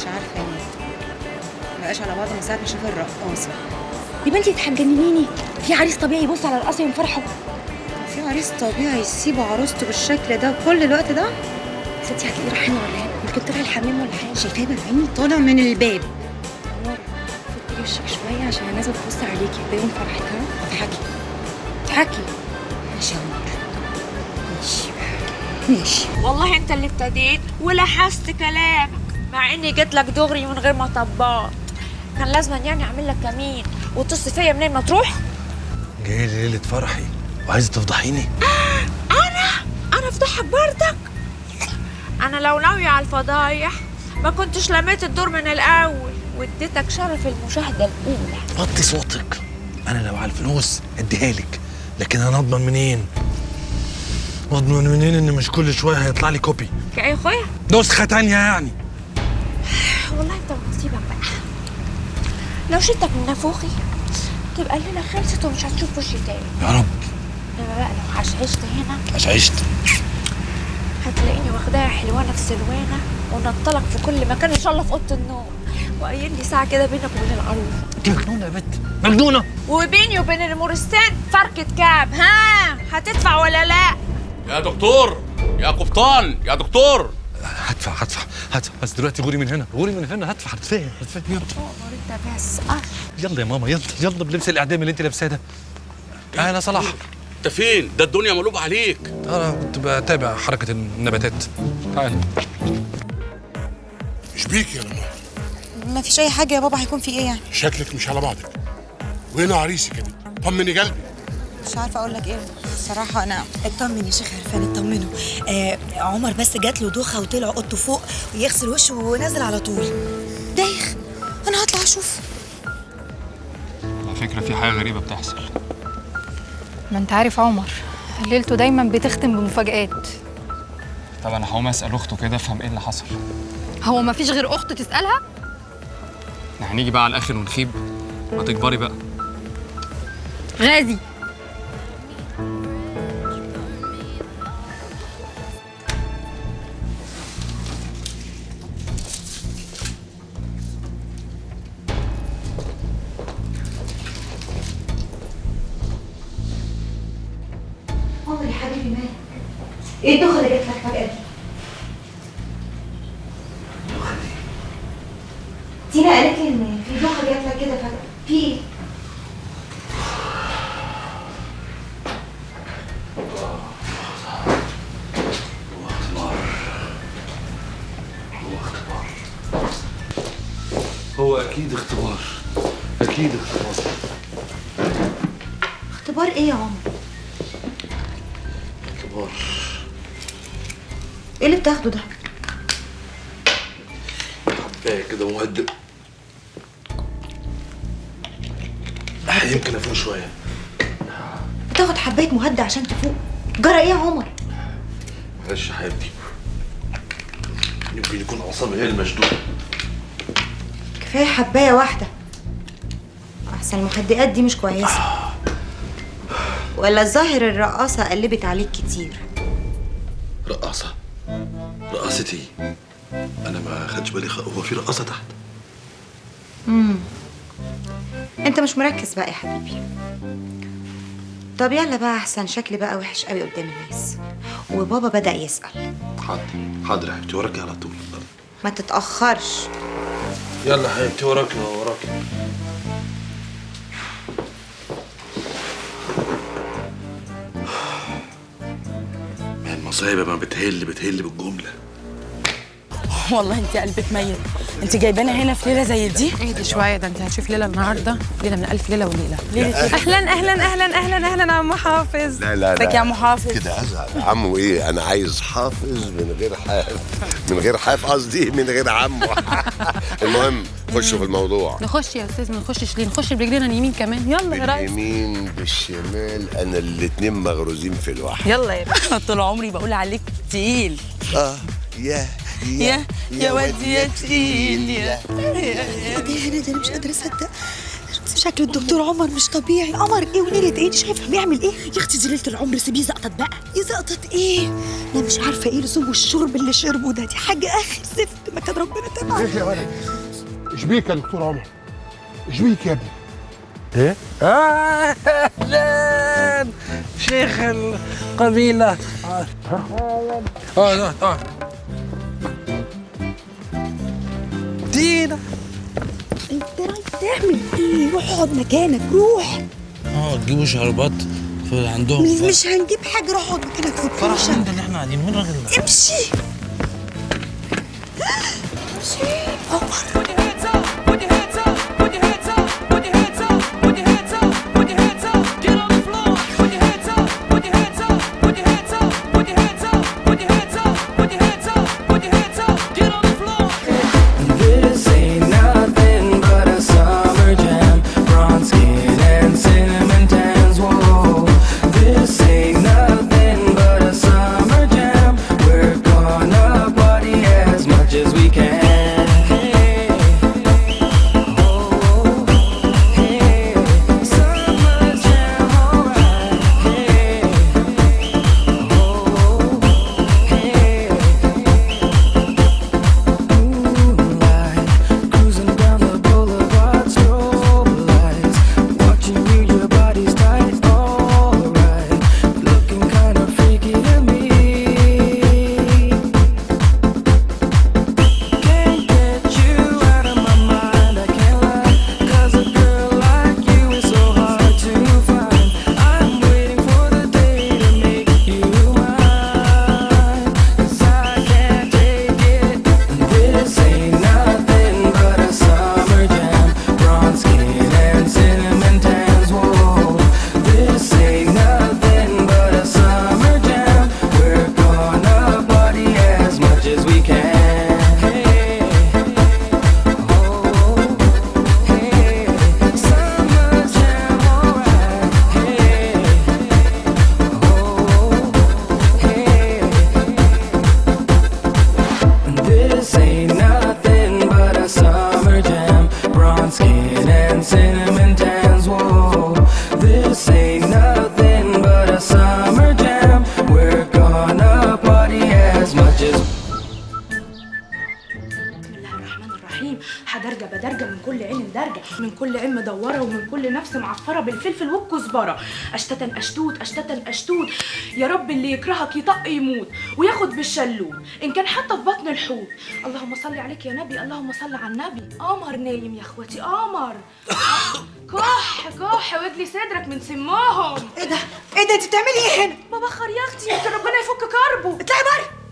مش عارفه ليه مبقاش على بعض من ساعه ما شاف الرقاصه. يا بنتي تحجننيني، في عريس طبيعي يبص على القصر ويفرحه؟ في عريس طبيعي يسيب عروسته بالشكل ده كل الوقت ده؟ ستي هتلاقيه راح هنا ولا هنا، يمكن طلع الحمام ولا حاجه. شايفاه بعيني طالع من الباب. نور فكري وشك شويه عشان انا نازله تبص عليكي، ده يوم فرحتها. اضحكي اضحكي. ماشي يا عمر، ماشي ماشي. والله انت اللي ابتديت ولحست كلامك، مع اني جيت لك دغري من غير ما طبات. كان لازم يعني اعمل لك كمين وتص فيا منين ما تروح. جاي لي ليله فرحي وعايزه تفضحيني؟ انا افضحك بردك؟ انا لو ناويه على الفضايح ما كنتش لميت الدور من الاول واديتك شرف المشاهده الاولى. وطي صوتك. انا لو على الفلوس اديها لك، لكن انا اضمن منين؟ اضمن منين ان مش كل شويه هيطلع لي كوبي كأي اخويا؟ نسخه تانية يعني. والله انت ونصيبك بقى. لو شلتك من نافوخي تبقى الليله خلصت ومش هتشوف وشي تاني. يا رب. انما بقى لو عشعشت هنا عشت هتلاقيني واخداها حلوانه في سلوانه ونطلق في كل مكان ان شاء الله في اوضه النوم، وقايل لي ساعه كده بينك وبين العروس. انت مجنونه يا بت، مجنونه. وبيني وبين المورستان فركه كام. ها هتدفع ولا لا؟ يا دكتور، يا قبطان، يا دكتور. هدفع بس دلوقتي غوري من هنا، هدفع يلا. تؤمر انت بس. يلا يا ماما، يلا بلبس الاعدام اللي انت لابساه ده. انا صلاح. انت فين؟ ده الدنيا مقلوبه عليك. انا كنت بتابع حركه النباتات. تعال. مش بيك يا لمار؟ ما فيش اي حاجه يا بابا، هيكون في ايه يعني؟ شكلك مش على بعضك. وهنا عريسك يا بنت، طمني قلبي. مش عارفه اقول لك ايه الصراحه. انا اطمن يا شيخ عرفان، اطمنه. عمر بس جات له دوخه وطلع اوضته فوق ويغسل وشه ونازل على طول. دايخ، انا هطلع اشوف. على فكرة في حاجة غريبة بتحصل. ما انت عارف عمر ليلته دايما بتختم بمفاجآت. طب أنا هقوم أسأل أخته كده أفهم إيه اللي حصل. هو ما فيش غير أخته تسألها؟ إحنا هنيجي بقى على الآخر ونخيب. ما تكبري بقى. غازي عمر يا حبيبي مالك؟ ايه الدوخه اللي جات لك فجأة دي؟ تينا قالت لي ان في دوخه جات لك كده فجأة، في ايه؟ هو اكيد اختبار. اختبار ايه يا عمر؟ اختبار. ايه اللي بتاخده ده؟ كفايه كده مهدئ. يمكن افوق شويه. بتاخد حبايه مهدئ عشان تفوق؟ جرى ايه يا عمر؟ معلش يا حبيبتي، يمكن يكون اعصابي هي المشدوده. كفايه حبايه واحده، احسن المهدئات دي مش كويسه. ولا الظاهر الرقاصه قلبت عليك كتير. رقاصه رقاصتي؟ انا ما خدش بالي هو في رقاصه تحت. انت مش مركز بقى يا حبيبي. طب يلا بقى، احسن شكلي بقى وحش قوي قدام الناس وبابا بدأ يسأل. حاضر يا حبيبتي، وراكي على طول. ما تتأخرش. يلا يا حبيبتي، وراكي. ما المصايب ما بتهل بالجمله. والله انت قلبك ميت. انت جايبانا هنا في ليله زي دي؟ اهدي شويه، ده انت هتشوف ليله النهارده ليله من الف ليله وليله. ليله اهلا اهلا اهلا اهلا اهلا يا عم حافظ. لا ازيك يا عم حافظ؟ كده ازعل. عمو ايه؟ انا عايز حافظ من غير حاف. من غير حاف قصدي، من غير عمو. المهم خشوا في الموضوع. نخش يا استاذ، ما نخشش ليه؟ نخش برجلينا اليمين كمان. يلا يا ريس. باليمين بالشمال، انا الاتنين مغروزين في الواحد. يلا يا باشا. طول عمري بقول عليك تقيل. يا واد يا تقيل يا ايه ده؟ انا مش قادره اصدق. شكل الدكتور عمر مش طبيعي. قمر ايه وليله ايه؟ شايفه بيعمل ايه يا اختي دي ليله العمر، سيبيه زقطت بقى. يزقطط ايه؟ انا مش عارفه ايه لزوم الشرب اللي شربه ده. دي حاجه اخر زفت، ما كان ربنا تبعه. ايه يا ولد؟ ايش بيك يا دكتور عمر؟ ايش بيك يا ابني؟ ايه؟ اهلا شيخ القبيله. دينا انت رايح تعمل ايه؟ روح اقعد مكانك، روح. تجيبوا شربات في عندهم مش هنجيب حاجه، روح اقعد مكانك في فرح الكوشه. عند اللي احنا قاعدين. مين الراجل ده؟ امشي امشي. عمر حدرجة بدرجة من كل عين درجة، من كل عين مدورة، ومن كل نفس معفرة بالفلفل والكزبرة. أشتتا أشتوت أشتتا أشتوت، يا رب اللي يكرهك يطق يموت وياخد بالشلوت إن كان حتى في بطن الحوت. اللهم صل عليك يا نبي، اللهم صل على النبي. قمر نايم يا اخواتي، قمر. كح كح واجلي صدرك من سماهم. ايه ده؟ ايه ده؟ انت بتعملي ايه هنا؟ ببخر يا اختي يمكن ربنا يفك كربه. اطلعي بره.